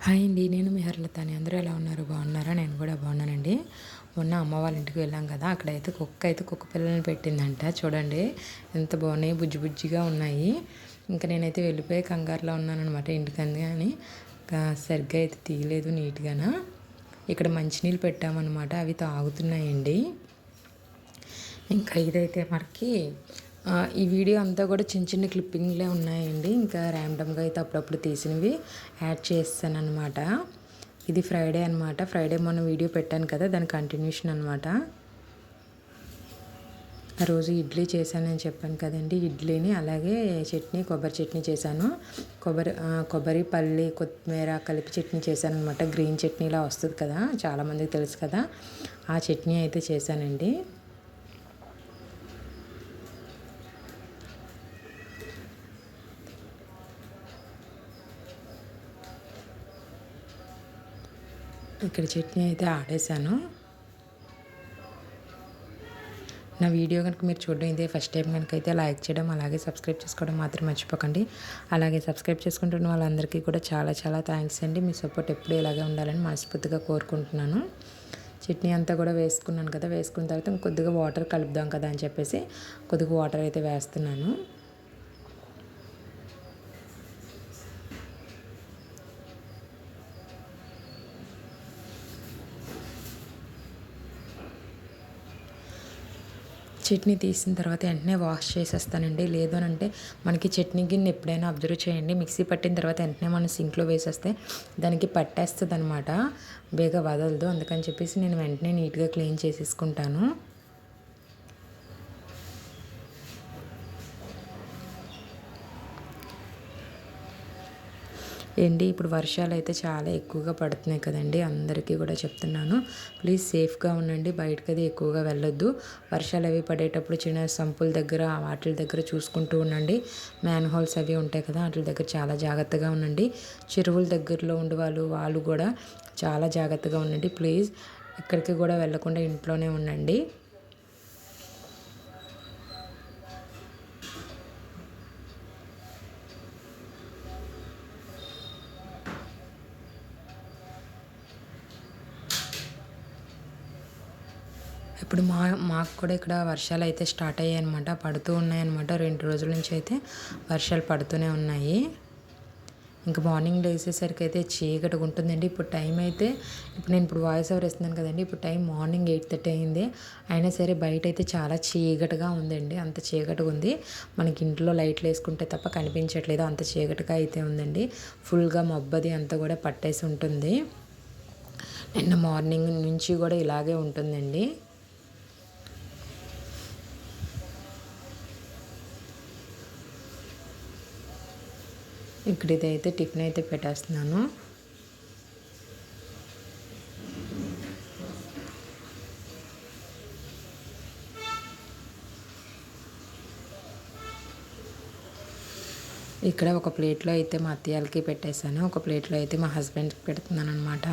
Hi అండి. నేను మీ హర్లతాని. అందరూ ఎలా ఉన్నారు? బాగున్నారా? నేను కూడా బాగున్నానండి. మొన్న అమ్మ వాళ్ళ ఇంటికి వెళ్ళాం కదా! అక్కడైతే కుక్క పిల్లల్ని పెట్టిందంట. చూడండి ఎంత బాగున్నాయి, బుజ్జి బుజ్జిగా ఉన్నాయి. ఇంకా నేనైతే వెళ్ళిపోయి కంగారులో ఉన్నాననమాట ఇంటికంది అని. సరిగ్గా అయితే తీయలేదు నీట్‌గాన. ఇక్కడ మంచినీళ్ళు పెట్టామన్నమాట. అవి తాగుతున్నాయండి. ఇంకా ఇదైతే మనకి ఈ వీడియో అంతా కూడా చిన్న చిన్న క్లిప్పింగ్లే ఉన్నాయండి. ఇంకా ర్యాండమ్గా అయితే అప్పుడప్పుడు తీసినవి యాడ్ చేస్తానన్నమాట. ఇది ఫ్రైడే అనమాట. ఫ్రైడే మొన్న వీడియో పెట్టాను కదా, దాని కంటిన్యూషన్ అనమాట. ఆ రోజు ఇడ్లీ చేశానని చెప్పాను కదండి. ఇడ్లీని అలాగే చట్నీ, కొబ్బరి చట్నీ చేశాను. కొబ్బరి పల్లి కొత్తిమీర కలిపి చట్నీ చేశాను అనమాట. గ్రీన్ చట్నీలా వస్తుంది కదా, చాలామందికి తెలుసు కదా. ఆ చట్నీ అయితే చేశానండి. ఇక్కడ చట్నీ అయితే ఆడేశాను. నా వీడియో కనుక మీరు చూడడం ఇదే ఫస్ట్ టైం కనుక అయితే లైక్ చేయడం, అలాగే సబ్స్క్రైబ్ చేసుకోవడం మాత్రం మర్చిపోకండి. అలాగే సబ్స్క్రైబ్ చేసుకుంటున్న వాళ్ళందరికీ కూడా చాలా చాలా థ్యాంక్స్ అండి. మీ సపోర్ట్ ఎప్పుడూ ఇలాగే ఉండాలని మనస్ఫూర్తిగా కోరుకుంటున్నాను. చట్నీ అంతా కూడా వేసుకున్నాను కదా, వేసుకున్న తర్వాత ఇంకొద్దిగా వాటర్ కలుపుదాం కదా అని చెప్పేసి కొద్దిగా వాటర్ అయితే వేస్తున్నాను. చట్నీ తీసిన తర్వాత వెంటనే వాష్ చేసేస్తానండి. లేదు అని అంటే మనకి చట్నీ గిన్నె ఎప్పుడైనా అబ్జర్వ్ చేయండి, మిక్సీ పట్టిన తర్వాత వెంటనే మనం సింక్లో వేసేస్తే దానికి పట్టేస్తుంది అనమాట, బేగా వదలదు. అందుకని చెప్పేసి నేను వెంటనే నీట్గా క్లీన్ చేసేసుకుంటాను. ఏంటి ఇప్పుడు వర్షాలు అయితే చాలా ఎక్కువగా పడుతున్నాయి కదండి. అందరికీ కూడా చెప్తున్నాను, ప్లీజ్ సేఫ్గా ఉండండి. బయటకు అది ఎక్కువగా వెళ్ళొద్దు. వర్షాలు అవి పడేటప్పుడు చిన్న సంపుల దగ్గర వాటి దగ్గర చూసుకుంటూ ఉండండి. మ్యాన్ హోల్స్ అవి ఉంటాయి కదా, వాటి దగ్గర చాలా జాగ్రత్తగా ఉండండి. చెరువుల దగ్గరలో ఉండే వాళ్ళు కూడా చాలా జాగ్రత్తగా ఉండండి. ప్లీజ్ ఎక్కడికి కూడా వెళ్ళకుండా ఇంట్లోనే ఉండండి. ఇప్పుడు మాకు కూడా ఇక్కడ వర్షాలు అయితే స్టార్ట్ అయ్యాయి అనమాట, పడుతూ ఉన్నాయన్నమాట. 2 రోజుల నుంచి అయితే వర్షాలు పడుతూనే ఉన్నాయి. ఇంకా మార్నింగ్ లేచేసరికి అయితే చీకటిగా ఉంటుందండి. ఇప్పుడు టైం అయితే ఇప్పుడు వాయిస్ ఓవర్ ఇస్తున్నాను కదండి. ఇప్పుడు టైం మార్నింగ్ 8:30 అయింది. అయినా సరే బయట అయితే చాలా చీకటిగా ఉందండి. అంత చీకటిగా ఉంది, మనకి ఇంట్లో లైట్లు వేసుకుంటే తప్ప కనిపించట్లేదు, అంత చీకటిగా అయితే ఉందండి. ఫుల్గా మబ్బది అంతా కూడా పట్టేసి ఉంటుంది. నిన్న మార్నింగ్ నుంచి కూడా ఇలాగే ఉంటుందండి. ఇక్కడ ఇదైతే టిఫిన్ అయితే పెట్టేస్తున్నాను. ఇక్కడ ఒక ప్లేట్లో అయితే మా అత్తయ్యలకి పెట్టేశాను, ఒక ప్లేట్లో అయితే మా హస్బెండ్కి పెడుతున్నాను అనమాట.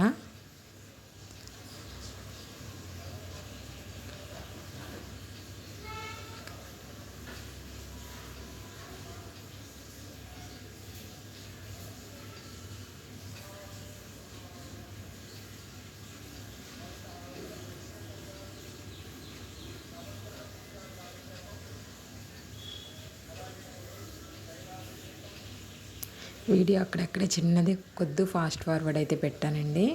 వీడియో అక్కడక్కడే చిన్నది కొద్ది ఫాస్ట్ ఫార్వర్డ్ అయితే పెట్టానండి.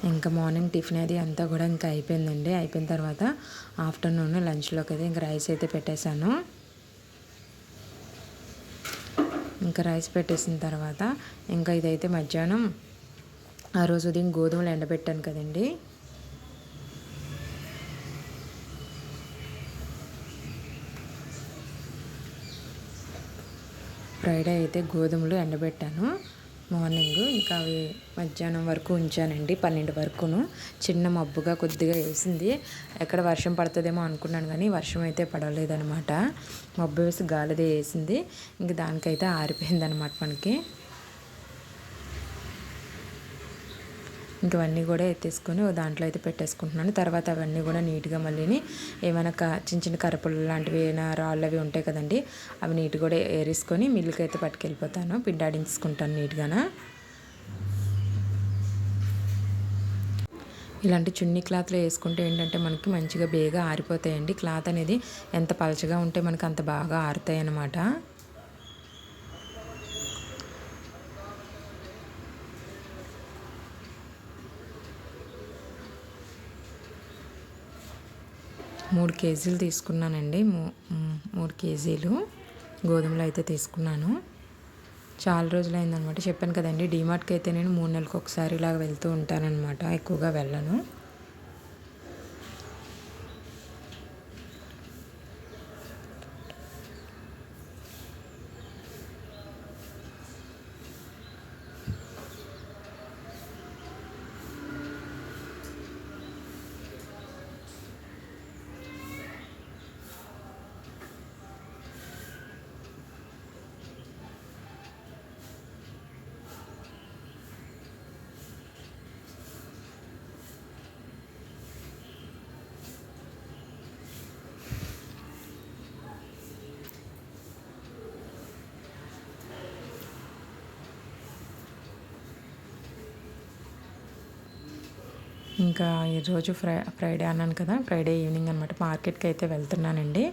ఇంకా మార్నింగ్ టిఫిన్ అది అంతా కూడా ఇంకా అయిపోయిందండి. అయిపోయిన తర్వాత ఆఫ్టర్నూన్ లంచ్లోకి అయితే ఇంకా రైస్ అయితే పెట్టేశాను. ఇంకా రైస్ పెట్టేసిన తర్వాత ఇంకా ఇదైతే మధ్యాహ్నం ఆ రోజు ఉదయం గోధుమలు ఎండబెట్టాను కదండి. ఫ్రైడే అయితే గోధుమలు ఎండబెట్టాను. మార్నింగ్. ఇంకా అవి మధ్యాహ్నం వరకు ఉంచానండి, 12 వరకును. చిన్న మబ్బుగా కొద్దిగా వేసింది, ఎక్కడ వర్షం పడుతుందేమో అనుకున్నాను కానీ వర్షం అయితే పడలేదనమాట. మబ్బు వేసి గాలిదే వేసింది, ఇంక దానికైతే ఆరిపోయిందనమాట మనకి. ఇంకవన్నీ కూడా ఎత్తేసుకొని దాంట్లో అయితే పెట్టేసుకుంటున్నాను. తర్వాత అవన్నీ కూడా నీట్గా మళ్ళీ ఏమైనా చిన్న చిన్న కరపులు లాంటివి ఏమైనా రాళ్ళు అవి ఉంటాయి కదండి, అవి నీట్గా కూడా ఏరేసుకొని మిల్లుకి అయితే పట్టుకెళ్ళిపోతాను, పిండాడించుకుంటాను నీట్గా. ఇలాంటి చున్నీ క్లాత్లో వేసుకుంటే ఏంటంటే మనకి మంచిగా బేగా ఆరిపోతాయండి. క్లాత్ అనేది ఎంత పలచగా ఉంటే మనకు అంత బాగా ఆరుతాయి అన్నమాట. మూడు కేజీలు తీసుకున్నానండి. 3 కేజీలు గోధుమలు అయితే తీసుకున్నాను. చాలా రోజులు అయిందనమాట. చెప్పాను కదండి, డీమార్ట్కి అయితే నేను 3 నెలలకు ఒకసారి ఇలాగ వెళ్తూ ఉంటానన్నమాట, ఎక్కువగా వెళ్ళను. ఇంకా ఈరోజు ఫ్రైడే అన్నాను కదా, ఫ్రైడే ఈవినింగ్ అనమాట. మార్కెట్కి అయితే వెళ్తున్నానండి.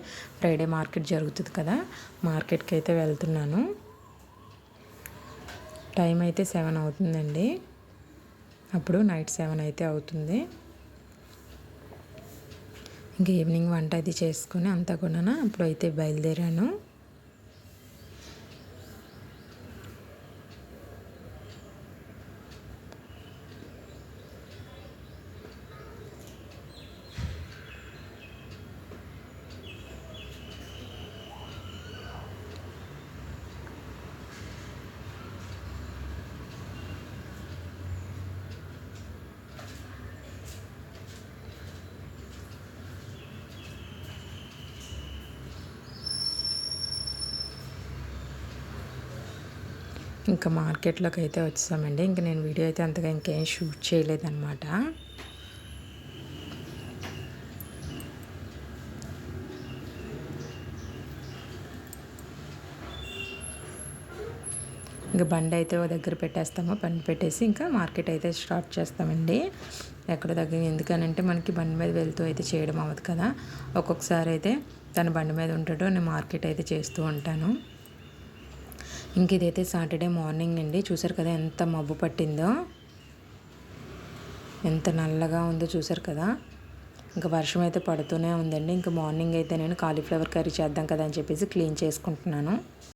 ఫ్రైడే మార్కెట్ జరుగుతుంది కదా, మార్కెట్కి అయితే వెళ్తున్నాను. టైం అయితే 7 అవుతుందండి, అప్పుడు నైట్ 7 అయితే అవుతుంది. ఇంకా ఈవినింగ్ వంట అది చేసుకొని అంతా కూడా అప్పుడు అయితే బయలుదేరాను. ఇంకా మార్కెట్లోకి అయితే వచ్చేసామండి. ఇంకా నేను వీడియో అయితే అంతగా ఇంకేం షూట్ చేయలేదన్నమాట. ఇంకా బండి అయితే ఓ దగ్గర పెట్టేస్తాము, బండి పెట్టేసి ఇంకా మార్కెట్ అయితే స్టార్ట్ చేస్తామండి. ఎక్కడ దగ్గర ఎందుకనంటే మనకి బండి మీద వెళ్తూ అయితే చేయడం అవ్వదు కదా, ఒక్కొక్కసారి అయితే తన బండి మీద ఉంటాడో నేను మార్కెట్ అయితే చేస్తూ ఉంటాను. ఇంక ఇదైతే సాటర్డే మార్నింగ్ అండి. చూసారు కదా ఎంత మబ్బు పట్టిందో, ఎంత నల్లగా ఉందో చూసారు కదా. ఇంకా వర్షం అయితే పడుతూనే ఉందండి. ఇంకా మార్నింగ్ అయితే నేను కాలీఫ్లవర్ కర్రీ చేద్దాం కదా అని చెప్పేసి క్లీన్ చేసుకుంటున్నాను.